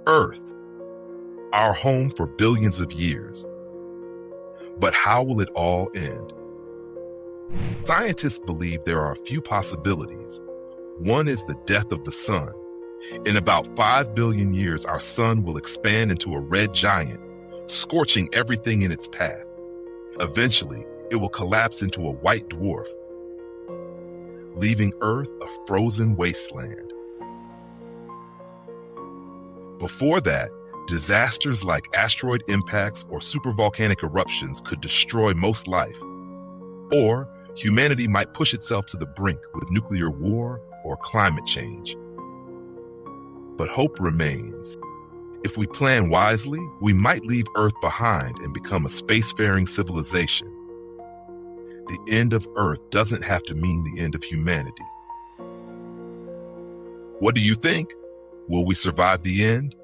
Earth, our home for billions of years. But how will it all end? Scientists believe there are a few possibilities. One is the death of the sun. In about 5 billion years, our sun will expand into a red giant, scorching everything in its path. Eventually, it will collapse into a white dwarf, leaving Earth a frozen wasteland. Before that, disasters like asteroid impacts or supervolcanic eruptions could destroy most life. Or humanity might push itself to the brink with nuclear war or climate change. But hope remains. If we plan wisely, we might leave Earth behind and become a spacefaring civilization. The end of Earth doesn't have to mean the end of humanity. What do you think? Will we survive the end?